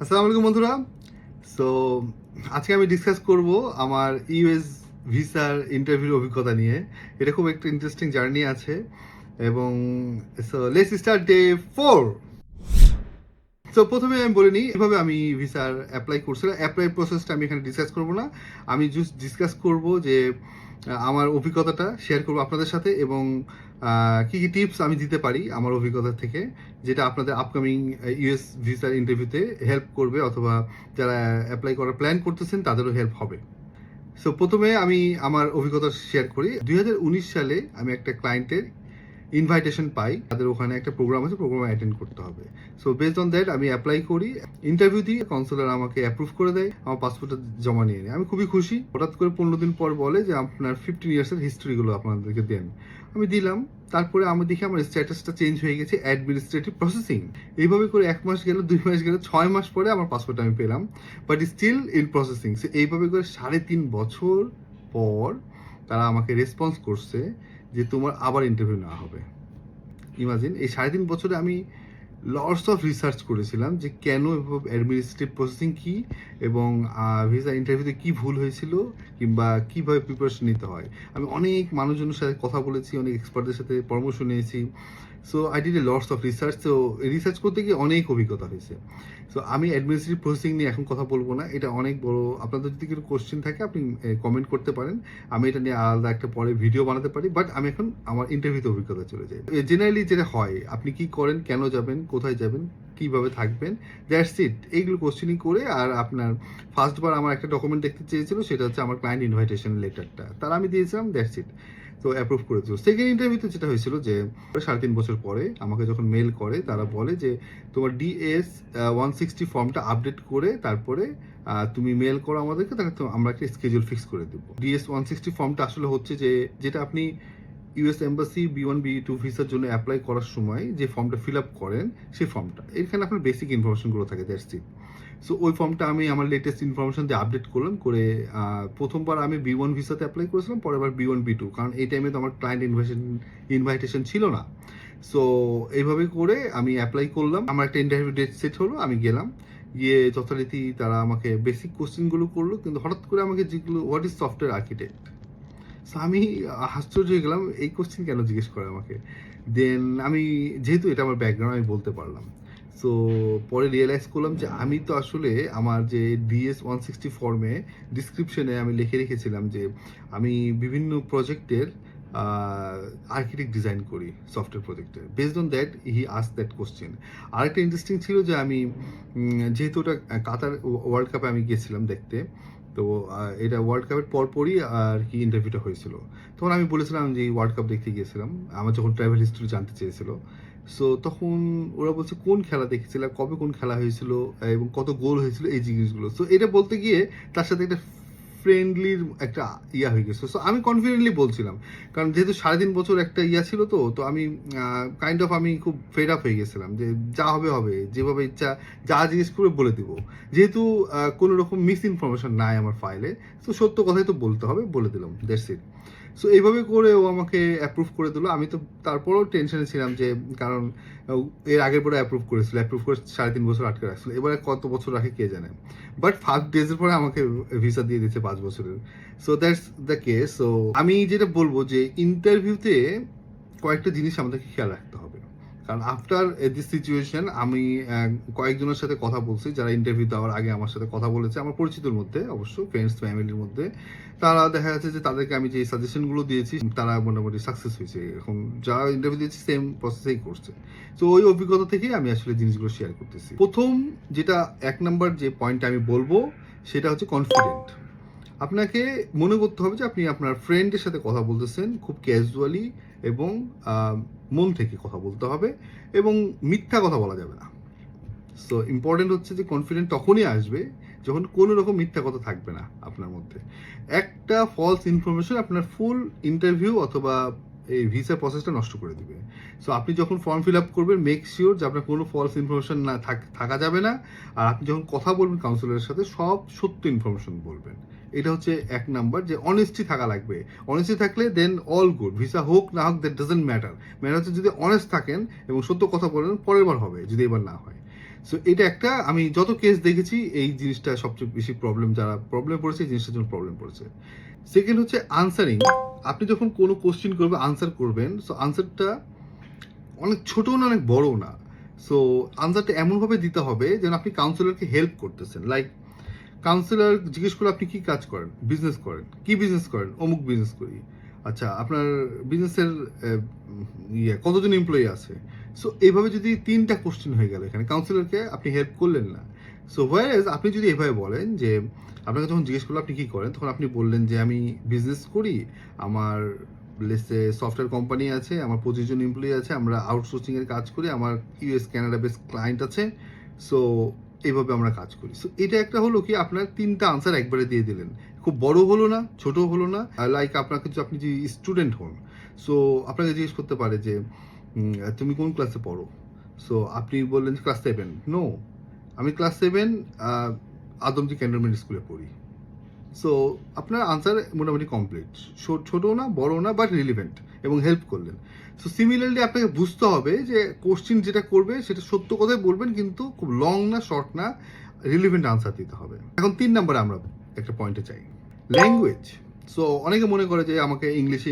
আসসালামু আলাইকুম বন্ধুরা। সো আজকে আমি ডিসকাস করব আমার ইউএস ভিসার ইন্টারভিউর অভিজ্ঞতা নিয়ে। এটা খুব একটা ইন্টারেস্টিং জার্নি আছে এবং so let's start day 4। So প্রথমে আমি বলে নিই এভাবে আমি ভিসার অ্যাপ্লাই করছিলাম। অ্যাপ্লাই প্রসেসটা আমি এখানে ডিসকাস করব না, আমি জাস্ট ডিসকাস করব যে আমার অভিজ্ঞতাটা শেয়ার করব আপনাদের সাথে এবং কি কি টিপস আমি দিতে পারি আমার অভিজ্ঞতা থেকে, যেটা আপনাদের আপকামিং ইউএস ভিসার ইন্টারভিউতে হেল্প করবে অথবা যারা অ্যাপ্লাই করার প্ল্যান করতেছেন তাদেরও হেল্প হবে। সো প্রথমে আমি আমার অভিজ্ঞতা শেয়ার করি। 2019 সালে আমি একটা ক্লায়েন্টের ইনভাইটেশন পাই, তাদের ওখানে একটা প্রোগ্রাম আছে, প্রোগ্রামে অ্যাটেন্ড করতে হবে। সো বেসড অন দ্যাট আমি অ্যাপ্লাই করি, ইন্টারভিউ দিই, কাউন্সিলর আমাকে অ্যাপ্রুভ করে দেয়, আমার পাসপোর্টটা জমা নিয়ে নেয়। আমি খুবই খুশি। হঠাৎ করে 15 দিন পর বলে যে আপনার 15 ইয়ার্সের হিস্ট্রিগুলো আপনাদেরকে দেন। আমি দিলাম, তারপরে আমি দেখি আমার স্ট্যাটাসটা চেঞ্জ হয়ে গেছে অ্যাডমিনিস্ট্রেটিভ প্রসেসিং। এইভাবে করে 1 মাস গেল, 2 মাস গেল, 6 মাস পরে আমার পাসপোর্ট আমি পেলাম, but still in processing. So এইভাবে করে 3.5 বছর পর তারা আমাকে রেসপন্স করছে যে তোমার আবার ইন্টারভিউ নেওয়া হবে। ইমাজিন, এই 3.5 বছরে আমি লটস অফ রিসার্চ করেছিলাম যে কেন অ্যাডমিনিস্ট্রেটিভ প্রসেসিং কি এবং ভিসা ইন্টারভিউতে কি ভুল হয়েছিল কিংবা কিভাবে প্রিপারেশন নিতে হয়। আমি অনেক মানুষজনের সাথে কথা বলেছি, অনেক এক্সপার্টদের সাথে পরামর্শ নিয়েছি। So I did A lots of research. তো রিসার্চ করতে গিয়ে অনেক অভিজ্ঞতা হয়েছে। সো আমি অ্যাডমিনিস্ট্রেটিভ প্রসেসিং নিয়ে এখন কথা বলবো না, এটা অনেক বড়। আপনাদের যদি কোনো কোশ্চেন থাকে আপনি কমেন্ট করতে পারেন, আমি এটা নিয়ে আলাদা একটা পরে ভিডিও বানাতে পারি। বাট আমি এখন আমার ইন্টারভিউতে অভিজ্ঞতা চলে যাই। জেনারেলি যেটা হয়, আপনি কি করেন, কেন যাবেন, কোথায় যাবেন, কিভাবে থাকবেন, দ্যাটস ইট। এইগুলো কোশ্চেনিং করে আর আপনার ফার্স্টবার আমার একটা ডকুমেন্ট দেখতে চেয়েছিল, সেটা হচ্ছে আমার ক্লায়েন্ট ইনভাইটেশন লেটারটা, তার আমি দিয়েছিলাম, দ্যাটস ইট। তো অ্যাপ্রুভ করেছিল। সেকেন্ড ইন্টারভিউতে যেটা হয়েছিল যে 3.5 বছর পরে আমাকে যখন মেল করে, তারা বলে যে তোমার ডিএস 160 ফর্মটা আপডেট করে তারপরে তুমি মেল করো আমাদেরকে, তাহলে তো আমরা একটা স্কেজুল ফিক্স করে দেবো। ডিএস 160 ফর্মটা আসলে হচ্ছে যে যেটা আপনি ইউএস এম্বাসি B1 B2 ভিসার জন্য অ্যাপ্লাই করার সময় যে ফর্মটা ফিল আপ করেন, সেই ফর্মটা, এখানে আপনার বেসিক ইনফরমেশনগুলো থাকে, দ্যাটস ইট। সো ওই ফর্মটা আমি আমার লেটেস্ট ইনফরমেশন দিয়ে আপডেট করলাম করে প্রথমবার আমি B1 ভিসাতে অ্যাপ্লাই করেছিলাম, পরের বার B1 B2, কারণ এই টাইমে তো আমার ক্লায়েন্ট ইনভাইটেশন ছিল না। সো এইভাবে করে আমি অ্যাপ্লাই করলাম, আমার একটা ইন্টারভিউ ডেট সেট হলো, আমি গেলাম, গিয়ে যথারীতি তারা আমাকে বেসিক কোশ্চেনগুলো করলো, কিন্তু হঠাৎ করে আমাকে যেগুলো what is software architect. So আমি আশ্চর্য হয়ে গেলাম, এই কোশ্চেন কেন জিজ্ঞেস করে আমাকে। দেন আমি, যেহেতু এটা আমার ব্যাকগ্রাউন্ড, আমি বলতে পারলাম। সো পরে রিয়েলাইজ করলাম যে আমি তো আসলে আমার যে ডিএস 160 ফর্মে ডিসক্রিপশনে আমি লিখে রেখেছিলাম যে আমি বিভিন্ন প্রজেক্টের আর্কিটেক্ট ডিজাইন করি, সফটওয়্যার প্রজেক্টের। Based on that he ask that question. আরেকটা ইন্টারেস্টিং ছিল যে আমি যেহেতু ওটা কাতার ওয়ার্ল্ড কাপে আমি গেছিলাম দেখতে, তো এটা ওয়ার্ল্ড কাপের পরপরই আর কি ইন্টারভিউটা হয়েছিল। তখন আমি বলেছিলাম যে ওয়ার্ল্ড কাপ দেখতে গিয়েছিলাম, আমার যখন ট্রাভেল হিস্ট্রি জানতে চেয়েছিল। সো তখন ওরা বলছে কোন খেলা দেখেছিল, কবে কোন খেলা হয়েছিল এবং কত গোল হয়েছিল, এই জিনিসগুলো। সো এটা বলতে গিয়ে তার সাথে একটা ফ্রেন্ডলির একটা ইয়া হয়ে গেছে। সো আমি কনফিডেন্টলি বলছিলাম, কারণ যেহেতু 3.5 বছর একটা ইয়া ছিল, তো আমি কাইন্ড অফ আমি খুব ফেড আপ হয়ে গেছিলাম যে যা হবে হবে, যেভাবে ইচ্ছা যা জিজ্ঞেস করে বলে দিব। যেহেতু কোনো রকম মিস ইনফরমেশন নাই আমার ফাইলে, তো সত্য কথাই তো বলতে হবে, বলে দিলাম, দ্যাটস ইট। সো এইভাবে করে ও আমাকে অ্যাপ্রুভ করে দিল। আমি তো তারপরেও টেনশনে ছিলাম যে, কারণ এর আগের পরে অ্যাপ্রুভ করেছিল, অ্যাপ্রুভ করে 3.5 বছর আটকে রাখছিল, এবারে কত বছর রাখে কে জানে। বাট 5 ডেজের পরে আমাকে ভিসা দিয়ে দিচ্ছে 5 বছরের। So that's the case. So আমি যেটা বলবো যে ইন্টারভিউতে কয়েকটা জিনিস আমাদেরকে খেয়াল রাখতে হবে, কারণ আফটার দিস সিচুয়েশন আমি কয়েকজনের সাথে কথা বলছি যারা ইন্টারভিউ দেওয়ার আগে আমার সাথে কথা বলেছে, আমার পরিচিতর মধ্যে, অবশ্য ফ্রেন্ডস ফ্যামিলির মধ্যে। তারা দেখা যাচ্ছে যে তাদেরকে আমি যে সাজেশনগুলো দিয়েছি তারা মোটামুটি সাকসেস হয়েছে, এখন যারা ইন্টারভিউ দিয়েছে সেম প্রসেসেই করছে। তো ওই অভিজ্ঞতা থেকেই আমি আসলে জিনিসগুলো শেয়ার করতেছি। প্রথম যেটা 1 নম্বর যে পয়েন্ট আমি বলবো সেটা হচ্ছে কনফিডেন্ট। আপনাকে মনে করতে হবে যে আপনি আপনার ফ্রেন্ডের সাথে কথা বলতেছেন খুব ক্যাজুয়ালি এবং মন থেকে কথা বলতে হবে এবং মিথ্যা কথা বলা যাবে না। সো ইম্পর্টেন্ট হচ্ছে যে কনফিডেন্ট তখনই আসবে যখন কোনো রকম মিথ্যা কথা থাকবে না আপনার মধ্যে। একটা ফলস ইনফরমেশন আপনার ফুল ইন্টারভিউ অথবা এই ভিসা প্রসেসটা নষ্ট করে দিবে। সো আপনি যখন ফর্ম ফিল আপ করবেন, মেক শিওর যে আপনার কোনো ফলস ইনফরমেশন না থাকা যাবে না। আর আপনি যখন কথা বলবেন কাউন্সিলরের সাথে, সব সত্য ইনফরমেশন বলবেন। এটা হচ্ছে 1 নাম্বার, যে অনেস্টি থাকা লাগবে। অনেস্টি থাকলে দেন অল গুড, ভিসা হোক না হোক দ্যাট ডাজন্ট ম্যাটার। ম্যাটার হচ্ছে যদি অনেস্ট থাকেন এবং সত্য কথা বলেন, পরের বার হবে যদি এবার না হয়। সো এটা একটা, আমি যত কেস দেখেছি এই জিনিসটা সবচেয়ে বেশি প্রবলেম, যারা প্রবলেম পড়েছে এই জিনিসটার জন্য প্রবলেম পড়েছে। সেকেন্ড হচ্ছে আনসারিং। আপনি যখন কোনো কোশ্চেন করবেন, আনসার করবেন, সো আনসারটা অনেক ছোটও না অনেক বড়ও না। সো আনসারটা এমনভাবে দিতে হবে যেন আপনি কাউন্সিলরকে হেল্প করতেছেন। লাইক কাউন্সিলর জিজ্ঞেস করলে আপনি কি কাজ করেন, বিজনেস করেন, কি বিজনেস করেন, অমুক বিজনেস করি। আচ্ছা, আপনার বিজনেসের কতজন এমপ্লয়ি আছে। সো এইভাবে যদি 3টা কোশ্চেন হয়ে গেল, এখানে কাউন্সিলরকে আপনি হেল্প করলেন না। সো হোয়ার আপনি যদি এভাবে বলেন যে আপনাকে যখন জিজ্ঞেস করলো আপনি কি করেন, তখন আপনি বললেন যে আমি বিজনেস করি, আমার লেসে সফটওয়্যার কোম্পানি আছে, আমার 25 জন এমপ্লয়ি আছে, আমরা আউটসোর্সিং এর কাজ করি, আমার ইউএস কানাডা বেস ক্লায়েন্ট আছে। সো এইভাবে আমরা কাজ করি। সো এটা একটা হলো কি, আপনার 3টা আনসার একবারে দিয়ে দিলেন। খুব বড় হলো না, ছোট হলো না। লাইক আপনাকে আপনি যদি স্টুডেন্ট হন, সো আপনাকে জিজ্ঞেস করতে পারে যে তুমি কোন ক্লাসে পড়ো। সো আপনি বললেন ক্লাস 7। নো, আমি ক্লাস 7 আদমজি ক্যান্টনমেন্ট স্কুলে পড়ি। সো আপনার আনসার মোটামুটি কমপ্লিট। ছোটও না, বড় না, বাট রিলিভেন্ট এবং হেল্প করলেন। সো সিমিলারলি আপনাকে বুঝতে হবে যে কোশ্চিন যেটা করবে সেটা সত্য কথাই বলবেন, কিন্তু খুব লং না, শর্ট না, রিলিভেন্ট আনসার দিতে হবে। এখন 3 নম্বরে আমরা একটা পয়েন্টে চাই, ল্যাঙ্গুয়েজ। সো অনেকে মনে করে যে আমাকে ইংলিশে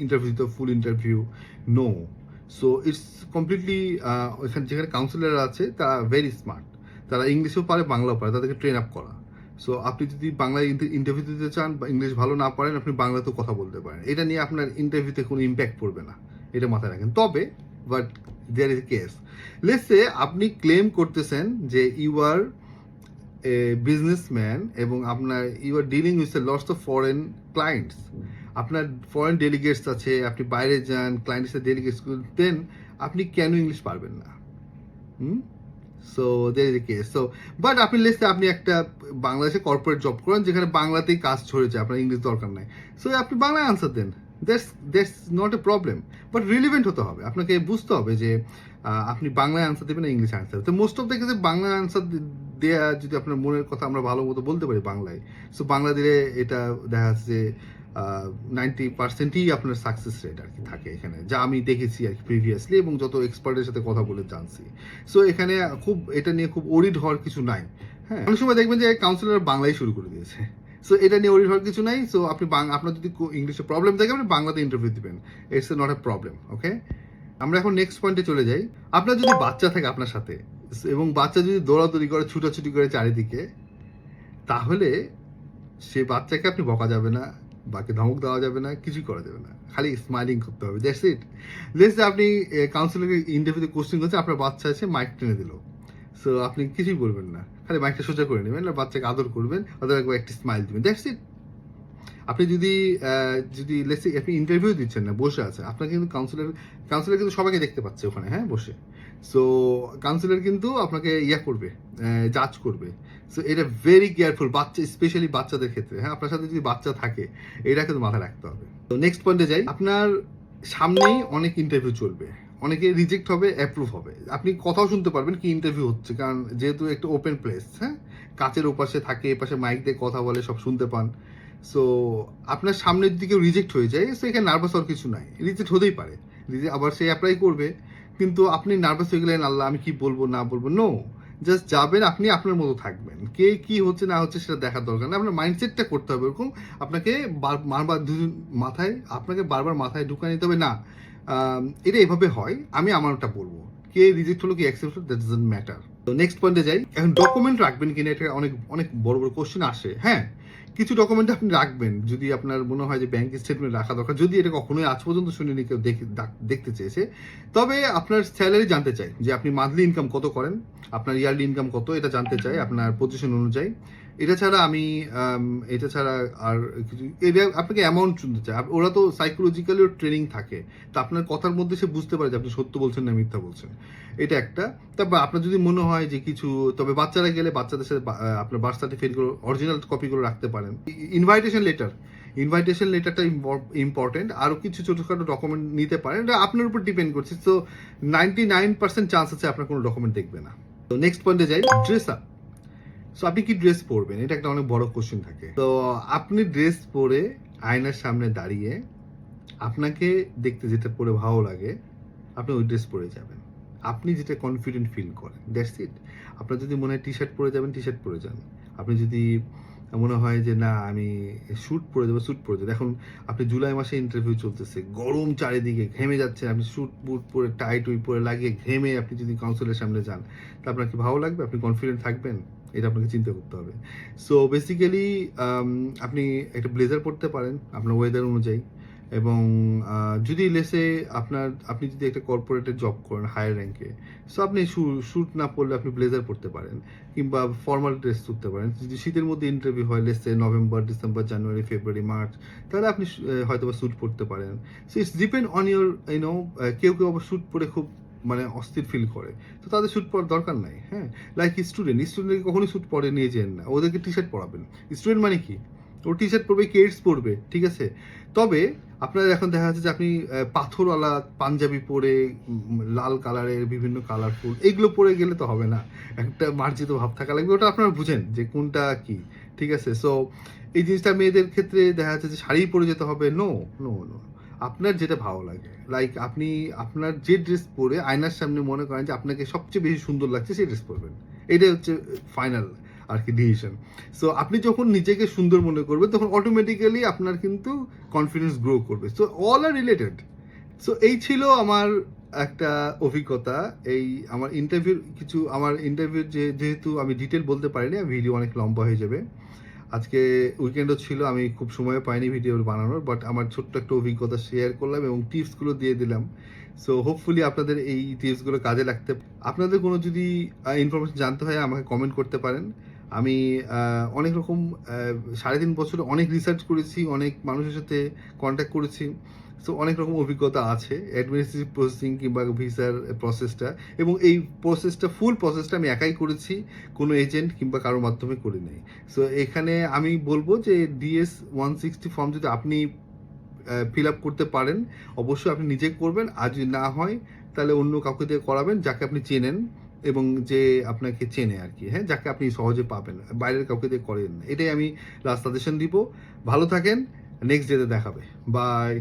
ইন্টারভিউ দিতে, full interview. No. So it's completely, ওইখানে যেখানে কাউন্সিলর আছে তারা ভেরি স্মার্ট, তারা ইংলিশও পারে, বাংলাও পারে, তাদেরকে ট্রেন আপ করা। সো আপনি যদি বাংলায় ইন্টারভিউ দিতে চান বা ইংলিশ ভালো না পারেন, আপনি বাংলাতেও কথা বলতে পারেন। এটা নিয়ে আপনার ইন্টারভিউতে কোনো ইম্প্যাক্ট পড়বে না, এটা মাথায় রাখেন। তবে but there is case, let's say আপনি ক্লেম করতেছেন যে ইউ আর এ বিজনেসম্যান এবং আপনার you are dealing with lots of foreign clients, আপনার ফরেন ডেলিগেটস আছে, আপনি বাইরে যান, ক্লায়েন্টের ডেলিগেটস, দেন আপনি কেন ইংলিশ পারবেন না? Hmm. So there is a case. So but আপনি লেটস আপনি একটা বাংলাদেশে কর্পোরেট জব করেন যেখানে বাংলাতেই কাজ ছড়েছে, আপনার ইংলিশ দরকার নাই। সো আপনি বাংলায় আনসার দেন, that's not a problem. But relevant হতে হবে, আপনাকে বুঝতে হবে যে আপনি বাংলায় আনসার দেবেন না ইংলিশে আনসার। তো মোস্ট অফ দ্য কেসে বাংলায় আনসার দেয়া, যদি আপনার মনের কথা আমরা ভালো মতো বলতে পারি বাংলায়, সো বাংলা দিলে এটা দেখা যাচ্ছে 90%ই আপনার সাকসেস রেট আর কি থাকে এখানে, যা আমি দেখেছি আর কি প্রিভিয়াসলি, এবং যত এক্সপার্টের সাথে কথা বলে জানছি। সো এখানে খুব এটা নিয়ে খুব ওরিড হওয়ার কিছু নাই। হ্যাঁ, অনেক সময় দেখবেন যে কাউন্সিলর বাংলাই শুরু করে দিয়েছে। সো এটা নিয়ে ওরিড হওয়ার কিছু নাই। সো আপনি আপনার যদি ইংলিশে প্রবলেম থাকে আপনি বাংলাতে ইন্টারভিউ দিবেন, ইটস নট এ প্রবলেম। ওকে, আমরা এখন নেক্সট পয়েন্টে চলে যাই। আপনার যদি বাচ্চা থাকে আপনার সাথে, এবং বাচ্চা যদি দৌড়াদৌড়ি করে, ছুটাছুটি করে চারিদিকে, তাহলে সে বাচ্চাকে আপনি বকা যাবে না, বাকি ধমক দেওয়া যাবে না, কিছুই করা যাবে না, খালি স্মাইলিং করতে হবে, দ্যাটস ইট। লেটস আপনি কাউন্সিলরকে ইন্টারভিউতে কোশ্চেন করছে, আপনার বাচ্চা আছে, মাইক টেনে দিল। সো আপনি কিছুই বলবেন না, খালি মাইকটা সোজা করে নেবেন আর বাচ্চাকে আদর করবেন, ওদের একবার একটি স্মাইল দিবেন, দ্যাটস ইট। আপনি যদি লেটস আপনি ইন্টারভিউ দিচ্ছেন না, বসে আছে, আপনার কিন্তু কাউন্সিলর কিন্তু সবাইকে দেখতে পাচ্ছে ওখানে, হ্যাঁ, বসে। সো কাউন্সিলর কিন্তু আপনাকে করবে, জাজ করবে। সো এটা ভেরি কেয়ারফুল, বাচ্চা স্পেশালি বাচ্চাদের ক্ষেত্রে। হ্যাঁ, আপনার সাথে যদি বাচ্চা থাকে, এটা কিন্তু মাথায় রাখতে হবে। তো নেক্সট পয়েন্টে যাই। আপনার সামনেই অনেক ইন্টারভিউ চলবে, অনেকে রিজেক্ট হবে, অ্যাপ্রুভ হবে, আপনি কথাও শুনতে পারবেন কি ইন্টারভিউ হচ্ছে, কারণ যেহেতু একটা ওপেন প্লেস, হ্যাঁ, কাচের ওপাশে থাকে, এপাশে মাইক দিয়ে কথা বলে, সব শুনতে পান। সো আপনার সামনের দিকেও রিজেক্ট হয়ে যায়, সো এখানে নার্ভাস হওয়ার কিছু নাই, রিজেক্ট হতেই পারে, আবার সে অ্যাপ্লাই করবে, কিন্তু আপনি নার্ভাস হয়ে গেলেন, আল্লাহ আমি কি বলবো না বলবো, নো, জাস্ট যাবেন, আপনি আপনার মতো থাকবেন, কে কি হচ্ছে না হচ্ছে সেটা দেখার দরকার না, আপনার মাইন্ডসেটটা করতে হবে এরকম, আপনাকে বারবার মাথায় ঢুকা নিতে হবে না, এটা এভাবে হয়, আমি আমারটা বলবো, কে রিজেক্ট হলো কি অ্যাকসেপ্ট হলো, দ্যাট ডাজন্ট ম্যাটার। তো নেক্সট পয়েন্টে যাই। এখন ডকুমেন্ট রাখবেন কিনা, এটা অনেক অনেক বড় বড় কোশ্চেন আসে। হ্যাঁ, কিছু ডকুমেন্ট আপনি রাখবেন, যদি আপনার মনে হয় যে ব্যাংক স্টেটমেন্ট রাখা দরকার, যদি এটা কখনোই আজ পর্যন্ত শুনিনি কেউ দেখতে চেয়েছে। তবে আপনার স্যালারি জানতে চাই, যে আপনি মান্থলি ইনকাম কত করেন, আপনার ইয়ারলি ইনকাম কত, এটা জানতে চাই আপনার পজিশন অনুযায়ী। এটা ছাড়া আর কিছু, এটা আপনাকে অ্যামাউন্ট শুনতে চাই। ওরা তো সাইকোলজিক্যালিও ট্রেনিং থাকে, তো আপনার কথার মধ্যে সে বুঝতে পারে যে আপনি সত্য বলছেন না মিথ্যা বলছেন, এটা একটা। তারপর আপনার যদি মনে হয় যে কিছু, তবে বাচ্চারা গেলে বাচ্চাদের সাথে আপনার বার্থ সার্টিফিকেটগুলো অরিজিনাল কপিগুলো রাখতে পারেন। ইনভাইটেশন লেটারটা ইম্পর্টেন্ট, আরও কিছু ছোটোখাটো ডকুমেন্ট নিতে পারেন, এটা আপনার উপর ডিপেন্ড করছে। তো 99% চান্স আছে আপনার কোনো ডকুমেন্ট দেখবে না। তো নেক্সট পয়েন্টে যাই, ড্রেস আপ। সো আপনি কি ড্রেস পরবেন, এটা একটা অনেক বড় কোশ্চেন থাকে। তো আপনি ড্রেস পরে আয়নার সামনে দাঁড়িয়ে আপনাকে দেখতে যেটা পরে ভালো লাগে, আপনি ওই ড্রেস পরে যাবেন। আপনি যেটা কনফিডেন্ট ফিল করেন, দ্যাটস ইট। আপনার যদি মনে হয় টি শার্ট পরে যাবেন, টি শার্ট পরে যান। আপনি যদি মনে হয় যে না আমি স্যুট পরে যাবো, স্যুট পরে যান। এখন আপনি জুলাই মাসে ইন্টারভিউ চলতেছে, গরম চারিদিকে, ঘেমে যাচ্ছেন, আপনি স্যুট বুট পরে টাই টুই পরে লাগিয়ে ঘেমে আপনি যদি কাউন্সিলের সামনে যান, তা আপনার কি ভালো লাগবে? আপনি কনফিডেন্ট থাকবেন? এটা আপনাকে চিন্তা করতে হবে। সো বেসিক্যালি আপনি একটা ব্লেজার পরতে পারেন আপনার ওয়েদার অনুযায়ী, এবং যদি লেসে আপনি যদি একটা কর্পোরেটে জব করেন হায়ার র্যাঙ্কে, সো আপনি স্যুট না পরলে আপনি ব্লেজার পরতে পারেন, কিংবা ফর্মাল ড্রেস পরতে পারেন। যদি শীতের মধ্যে ইন্টারভিউ হয়, লেসে নভেম্বর, ডিসেম্বর, জানুয়ারি, ফেব্রুয়ারি, মার্চ, তাহলে আপনি হয়তো বা স্যুট পরতে পারেন। So it's depend on your কেউ কেউ আবার স্যুট পরে খুব মানে অস্থির ফিল করে, তো তাদের স্যুট পরার দরকার নাই। হ্যাঁ, লাইক স্টুডেন্টকে কখনোই স্যুট পরে নিয়ে যেন না, ওদেরকে টি শার্ট পরাবেন। স্টুডেন্ট মানে কি, ও টি শার্ট পরবে, কেডস পরবে, ঠিক আছে। তবে আপনার এখন দেখা যাচ্ছে যে আপনি পাথরওয়ালা পাঞ্জাবি পরে লাল কালারের বিভিন্ন কালারফুল এগুলো পরে গেলে তো হবে না, একটা মার্জিত ভাব থাকা লাগবে, ওটা আপনারা বুঝেন যে কোনটা কি, ঠিক আছে। সো এই জিনিসটা মেয়েদের ক্ষেত্রে দেখা যাচ্ছে যে শাড়ি পরে যেতে হবে, নো নো নো, আপনার যেটা ভালো লাগে, লাইক আপনি আপনার যে ড্রেস পরে আয়নার সামনে মনে করেন যে আপনাকে সবচেয়ে বেশি সুন্দর লাগছে সেই ড্রেস পরবেন, এটাই হচ্ছে ফাইনাল আর কি ডিসিশন। সো আপনি যখন নিজেকে সুন্দর মনে করবেন তখন অটোমেটিক্যালি আপনার কিন্তু কনফিডেন্স গ্রো করবে। সো অল আর রিলেটেড। সো এই ছিল আমার একটা অভিজ্ঞতা। এই আমার ইন্টারভিউ যেহেতু আমি ডিটেল বলতে পারিনি, ভিডিও অনেক লম্বা হয়ে যাবে। আজকে উইকেন্ডও ছিল, আমি খুব সময় পাইনি ভিডিও বানানোর, বাট আমার ছোট্ট একটা অভিজ্ঞতা শেয়ার করলাম এবং টিপসগুলো দিয়ে দিলাম। সো হোপফুলি আপনাদের এই টিপসগুলো কাজে লাগতে, আপনাদের কোনো যদি ইনফরমেশন জানতে হয় আমাকে কমেন্ট করতে পারেন। আমি অনেক রকম 3.5 বছরে অনেক রিসার্চ করেছি, অনেক মানুষের সাথে কন্ট্যাক্ট করেছি। সো অনেক রকম অভিজ্ঞতা আছে অ্যাডমিনিস্ট্রেটিভ প্রসেসিং কিংবা ভিসার প্রসেসটা, এবং এই ফুল প্রসেসটা আমি একাই করেছি, কোনো এজেন্ট কিংবা কারোর মাধ্যমে করি নাই। সো এখানে আমি বলবো যে DS-160 ফর্ম যদি আপনি ফিল আপ করতে পারেন, অবশ্যই আপনি নিজে করবেন, আর যদি না হয় তাহলে অন্য কাউকে দিয়ে করাবেন যাকে আপনি চেনেন এবং যে আপনাকে চেনে আর কি, হ্যাঁ, যাকে আপনি সহজে পাবেন, বাইরের কাউকে দিয়ে করেন না। এটাই আমি লাস্ট সাজেশন দিব। ভালো থাকেন, নেক্সট ডেতে দেখাবে। বাই।